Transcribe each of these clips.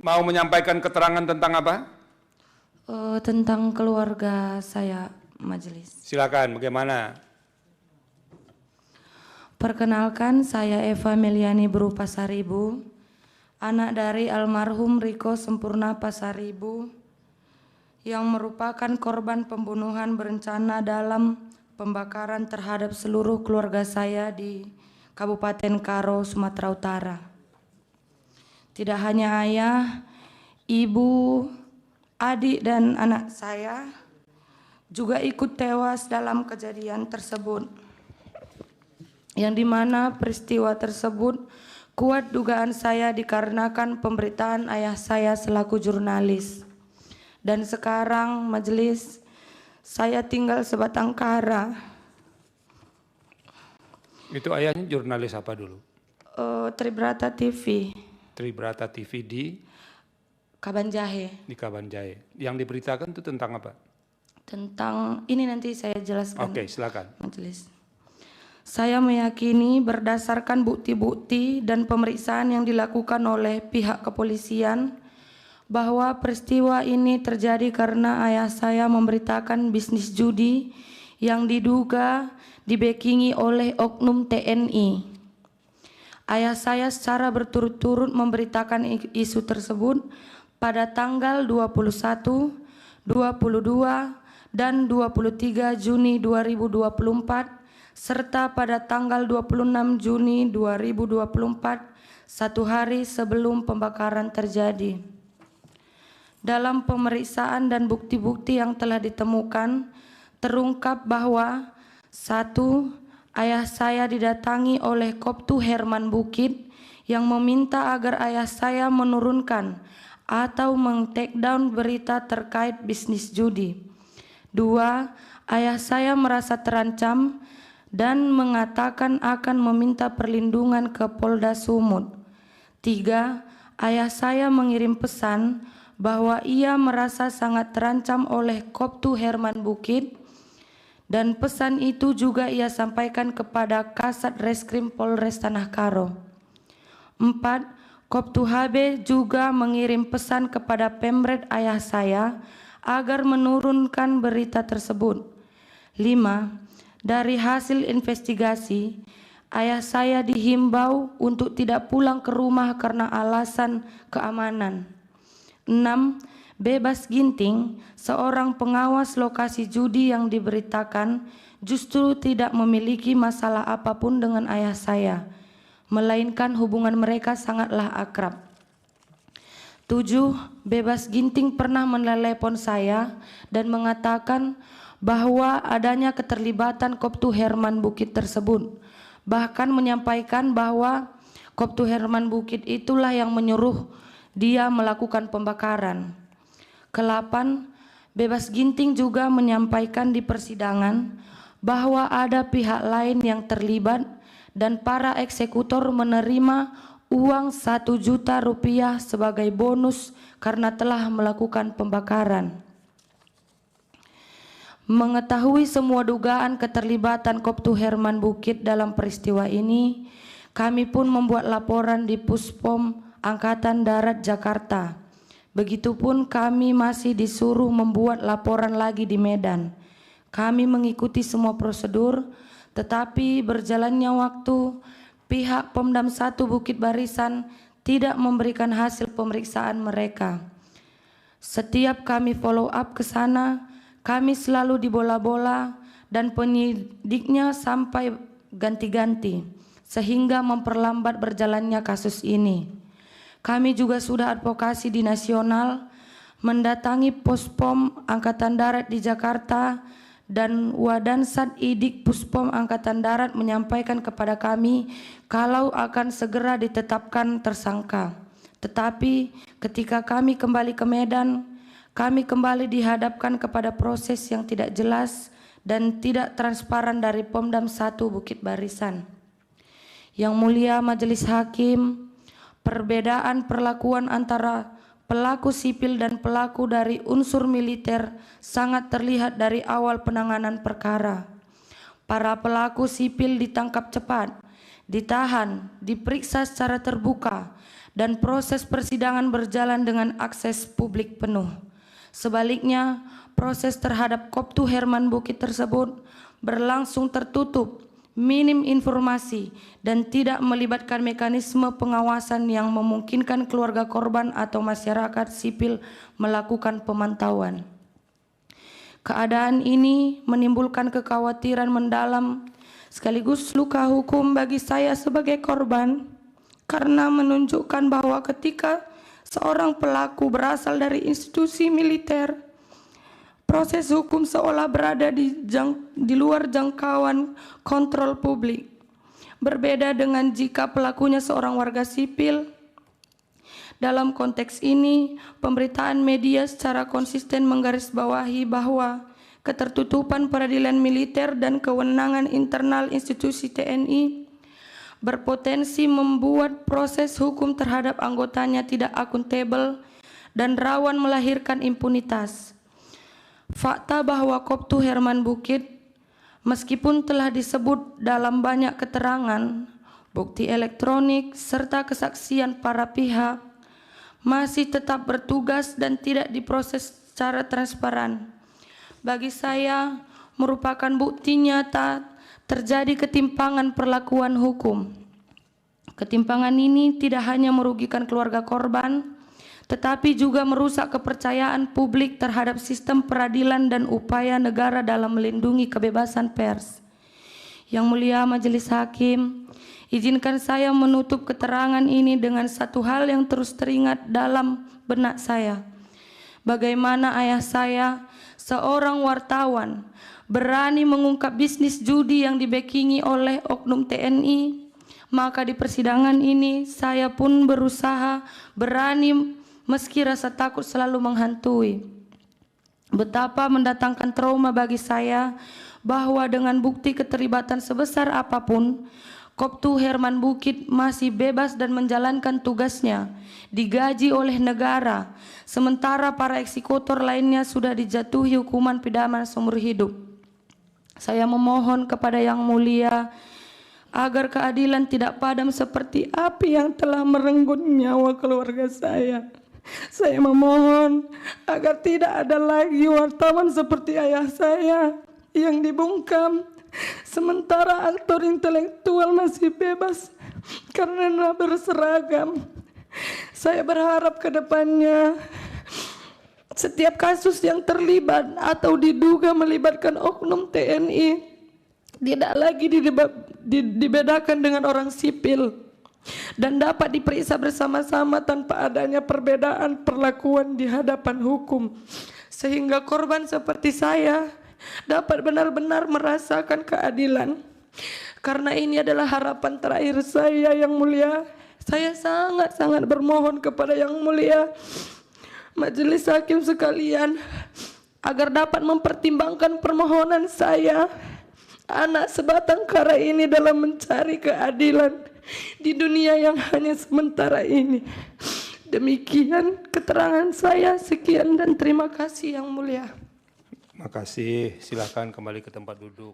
mau menyampaikan keterangan tentang apa? Tentang keluarga saya, majelis. Silakan, bagaimana? Perkenalkan, saya Eva Meliani Bru Pasaribu, anak dari almarhum Riko Sempurna Pasaribu, yang merupakan korban pembunuhan berencana dalam pembakaran terhadap seluruh keluarga saya di Kabupaten Karo, Sumatera Utara. Tidak hanya ayah, ibu, adik, dan anak saya juga ikut tewas dalam kejadian tersebut, yang dimana peristiwa tersebut kuat dugaan saya dikarenakan pemberitaan ayah saya selaku jurnalis. Dan sekarang majelis, saya tinggal sebatang kara. Itu ayahnya jurnalis apa dulu? Tribrata TV. Tribrata TV di Kabanjahe. Di Kabanjahe. Yang diberitakan itu tentang apa? Tentang ini nanti saya jelaskan. Oke, silakan. Majelis. Saya meyakini berdasarkan bukti-bukti dan pemeriksaan yang dilakukan oleh pihak kepolisian bahwa peristiwa ini terjadi karena ayah saya memberitakan bisnis judi yang diduga dibackingi oleh oknum TNI. Ayah saya secara berturut-turut memberitakan isu tersebut pada tanggal 21, 22, dan 23 Juni 2024 serta pada tanggal 26 Juni 2024, satu hari sebelum pembakaran terjadi. Dalam pemeriksaan dan bukti-bukti yang telah ditemukan, terungkap bahwa 1. Ayah saya didatangi oleh Koptu Herman Bukit yang meminta agar ayah saya menurunkan atau meng-take down berita terkait bisnis judi. 2. Ayah saya merasa terancam dan mengatakan akan meminta perlindungan ke Polda Sumut. 3. Ayah saya mengirim pesan bahwa ia merasa sangat terancam oleh Koptu Herman Bukit, dan pesan itu juga ia sampaikan kepada Kasat Reskrim Polres Tanah Karo. 4. Koptu HB juga mengirim pesan kepada Pemret ayah saya agar menurunkan berita tersebut. 5. Dari hasil investigasi, ayah saya dihimbau untuk tidak pulang ke rumah karena alasan keamanan. 6. Bebas Ginting, seorang pengawas lokasi judi yang diberitakan, justru tidak memiliki masalah apapun dengan ayah saya, melainkan hubungan mereka sangatlah akrab. 7. Bebas Ginting pernah menelepon saya dan mengatakan bahwa adanya keterlibatan Koptu Herman Bukit tersebut, bahkan menyampaikan bahwa Koptu Herman Bukit itulah yang menyuruh dia melakukan pembakaran. Ke-8, Bebas Ginting juga menyampaikan di persidangan bahwa ada pihak lain yang terlibat dan para eksekutor menerima uang 1 juta rupiah sebagai bonus karena telah melakukan pembakaran. Mengetahui semua dugaan keterlibatan Koptu Herman Bukit dalam peristiwa ini, kami pun membuat laporan di Puspom Angkatan Darat Jakarta. Begitupun kami masih disuruh membuat laporan lagi di Medan. Kami mengikuti semua prosedur, tetapi berjalannya waktu, pihak Pomdam 1 Bukit Barisan tidak memberikan hasil pemeriksaan mereka. Setiap kami follow up ke sana, kami selalu dibola-bola dan penyidiknya sampai ganti-ganti, sehingga memperlambat berjalannya kasus ini. Kami juga sudah advokasi di nasional, mendatangi Puspom Angkatan Darat di Jakarta, dan Wadansat Idik Puspom Angkatan Darat menyampaikan kepada kami kalau akan segera ditetapkan tersangka. Tetapi ketika kami kembali ke Medan, kami kembali dihadapkan kepada proses yang tidak jelas dan tidak transparan dari Pomdam 1 Bukit Barisan. Yang mulia Majelis Hakim, perbedaan perlakuan antara pelaku sipil dan pelaku dari unsur militer sangat terlihat dari awal penanganan perkara. Para pelaku sipil ditangkap cepat, ditahan, diperiksa secara terbuka, dan proses persidangan berjalan dengan akses publik penuh. Sebaliknya, proses terhadap Koptu Herman Bukit tersebut berlangsung tertutup, minim informasi, dan tidak melibatkan mekanisme pengawasan yang memungkinkan keluarga korban atau masyarakat sipil melakukan pemantauan. Keadaan ini menimbulkan kekhawatiran mendalam sekaligus luka hukum bagi saya sebagai korban, karena menunjukkan bahwa ketika seorang pelaku berasal dari institusi militer, proses hukum seolah berada di luar jangkauan kontrol publik. Berbeda dengan jika pelakunya seorang warga sipil. Dalam konteks ini, pemberitaan media secara konsisten menggarisbawahi bahwa ketertutupan peradilan militer dan kewenangan internal institusi TNI berpotensi membuat proses hukum terhadap anggotanya tidak akuntabel dan rawan melahirkan impunitas. Fakta bahwa Koptu Herman Bukit, meskipun telah disebut dalam banyak keterangan, bukti elektronik, serta kesaksian para pihak, masih tetap bertugas dan tidak diproses secara transparan. Bagi saya, merupakan bukti nyata terjadi ketimpangan perlakuan hukum. Ketimpangan ini tidak hanya merugikan keluarga korban, tetapi juga merusak kepercayaan publik terhadap sistem peradilan dan upaya negara dalam melindungi kebebasan pers. Yang Mulia Majelis Hakim, izinkan saya menutup keterangan ini dengan satu hal yang terus teringat dalam benak saya. Bagaimana ayah saya, seorang wartawan, berani mengungkap bisnis judi yang dibekingi oleh oknum TNI, maka di persidangan ini saya pun berusaha berani meski rasa takut selalu menghantui. Betapa mendatangkan trauma bagi saya bahwa dengan bukti keterlibatan sebesar apapun, Koptu Herman Bukit masih bebas dan menjalankan tugasnya, digaji oleh negara, sementara para eksekutor lainnya sudah dijatuhi hukuman pidana seumur hidup. Saya memohon kepada Yang Mulia agar keadilan tidak padam seperti api yang telah merenggut nyawa keluarga saya. Saya memohon agar tidak ada lagi wartawan seperti ayah saya yang dibungkam, sementara aktor intelektual masih bebas karena berseragam. Saya berharap ke depannya setiap kasus yang terlibat atau diduga melibatkan oknum TNI tidak lagi dibedakan dengan orang sipil dan dapat diperiksa bersama-sama tanpa adanya perbedaan perlakuan di hadapan hukum, sehingga korban seperti saya dapat benar-benar merasakan keadilan. Karena ini adalah harapan terakhir saya, Yang Mulia. Saya sangat-sangat bermohon kepada Yang Mulia Majelis Hakim sekalian agar dapat mempertimbangkan permohonan saya, anak sebatang kara ini, dalam mencari keadilan di dunia yang hanya sementara ini. Demikian keterangan saya. Sekian dan terima kasih Yang Mulia. Makasih, silakan kembali ke tempat duduk.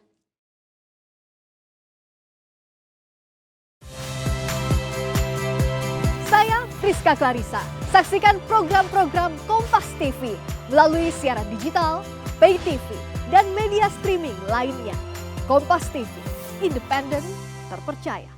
Saya Friska Clarissa. Saksikan program-program Kompas TV melalui siaran digital, pay TV, dan media streaming lainnya. Kompas TV, independen, terpercaya.